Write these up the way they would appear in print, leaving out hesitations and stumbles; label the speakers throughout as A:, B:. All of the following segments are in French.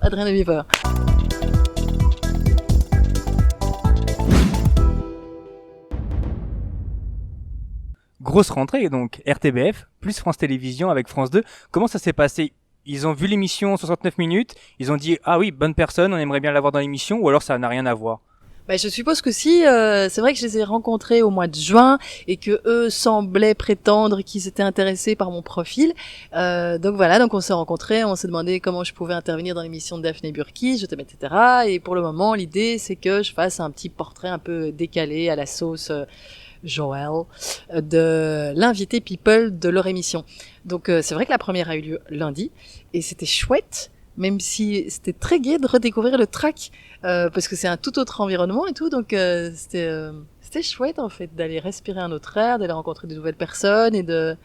A: Adrien Lemieux.
B: Grosse rentrée donc, RTBF, plus France Télévisions avec France 2. Comment ça s'est passé? Ils ont vu l'émission 69 minutes, ils ont dit « Ah oui, bonne personne, on aimerait bien l'avoir dans l'émission » ou alors ça n'a rien à voir?
A: Bah, je suppose que si, c'est vrai que je les ai rencontrés au mois de juin et que eux semblaient prétendre qu'ils étaient intéressés par mon profil. Donc voilà, donc on s'est rencontrés, on s'est demandé comment je pouvais intervenir dans l'émission de Daphné Burki, je t'aime, etc. Et pour le moment, l'idée, c'est que je fasse un petit portrait un peu décalé à la sauce Joël de l'invité people de leur émission. Donc c'est vrai que la première a eu lieu lundi et c'était chouette, même si c'était très gai de redécouvrir le track parce que c'est un tout autre environnement et tout, donc c'était chouette en fait d'aller respirer un autre air, d'aller rencontrer de nouvelles personnes et de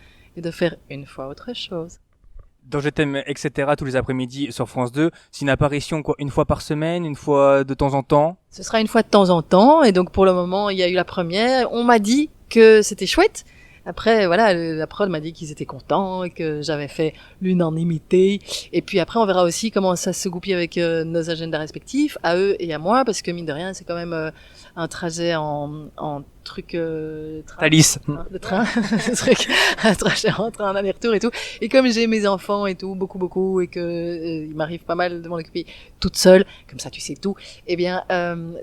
A: faire une fois autre chose.
B: Dans Je t'aime, etc. tous les après-midi sur France 2, c'est une apparition quoi, une fois par semaine, une fois de temps en temps?
A: Ce sera une fois de temps en temps et donc pour le moment il y a eu la première, on m'a dit que c'était chouette. Après, voilà, la prod m'a dit qu'ils étaient contents et que j'avais fait l'unanimité. Et puis après, on verra aussi comment ça se goupille avec nos agendas respectifs, à eux et à moi, parce que mine de rien, c'est quand même un trajet en truc...
B: Thalys.
A: De train, un trajet en train, un aller-retour et tout. Et comme j'ai mes enfants et tout, beaucoup, et que il m'arrive pas mal de m'en occuper toute seule, comme ça tu sais tout, eh bien,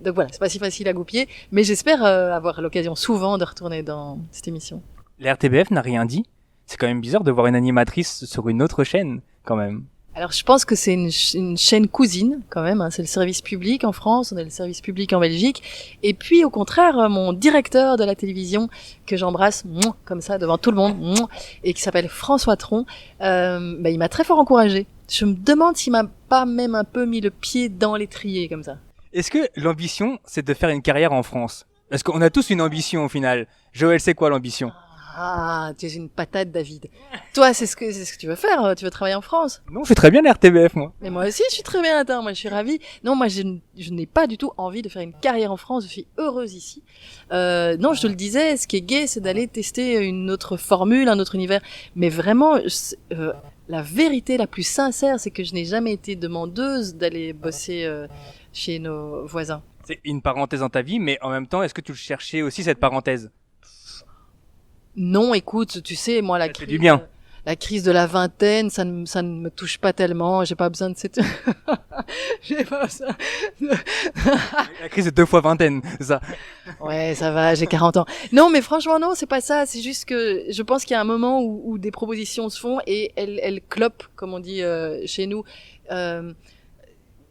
A: donc voilà, c'est pas si facile à goupiller, mais j'espère avoir l'occasion souvent de retourner dans cette émission.
B: La RTBF n'a rien dit. C'est quand même bizarre de voir une animatrice sur une autre chaîne, quand même.
A: Alors, je pense que c'est une chaîne cousine, quand même. Hein. C'est le service public en France, on a le service public en Belgique. Et puis, au contraire, mon directeur de la télévision, que j'embrasse, comme ça, devant tout le monde, et qui s'appelle François Tron, il m'a très fort encouragé. Je me demande s'il m'a pas même un peu mis le pied dans l'étrier, comme ça.
B: Est-ce que l'ambition, c'est de faire une carrière en France? Est-ce qu'on a tous une ambition, au final? Joël, c'est quoi l'ambition?
A: Ah, tu es une patate, David. Toi, c'est ce que tu veux faire. Tu veux travailler en France.
B: Non, je fais très bien la RTBF, moi.
A: Mais moi aussi, je suis très bien. Attends, moi, je suis ravie. Non, moi, je n'ai pas du tout envie de faire une carrière en France. Je suis heureuse ici. Non, je te le disais, ce qui est gai, c'est d'aller tester une autre formule, un autre univers. Mais vraiment, la vérité la plus sincère, c'est que je n'ai jamais été demandeuse d'aller bosser chez nos voisins.
B: C'est une parenthèse dans ta vie, mais en même temps, est-ce que tu cherchais aussi cette parenthèse?
A: Non, écoute, tu sais, moi, la
B: crise, du bien.
A: La crise de la vingtaine, ça ne me touche pas tellement. J'ai pas besoin de cette... J'ai pas besoin de...
B: La crise de 2 fois vingtaine, c'est ça.
A: Ouais, ça va, j'ai 40 ans. Non, mais franchement, non, c'est pas ça. C'est juste que je pense qu'il y a un moment où des propositions se font et elles clopent, comme on dit chez nous.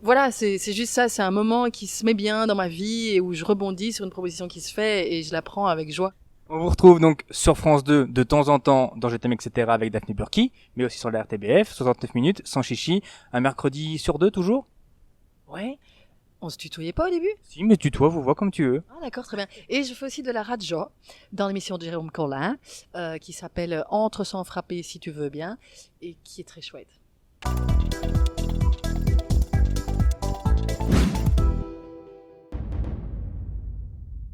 A: Voilà, c'est juste ça. C'est un moment qui se met bien dans ma vie et où je rebondis sur une proposition qui se fait et je la prends avec joie.
B: On vous retrouve donc sur France 2 de temps en temps dans Je t'aime, etc. avec Daphné Burki, mais aussi sur la RTBF, 69 minutes, sans chichi, un mercredi sur 2 toujours?
A: Ouais. On se tutoyait pas au début?
B: Si, mais tutoie, vous vois comme tu veux.
A: Ah d'accord, très bien. Et je fais aussi de la radio dans l'émission de Jérôme Collin, qui s'appelle Entre sans frapper si tu veux bien, et qui est très chouette.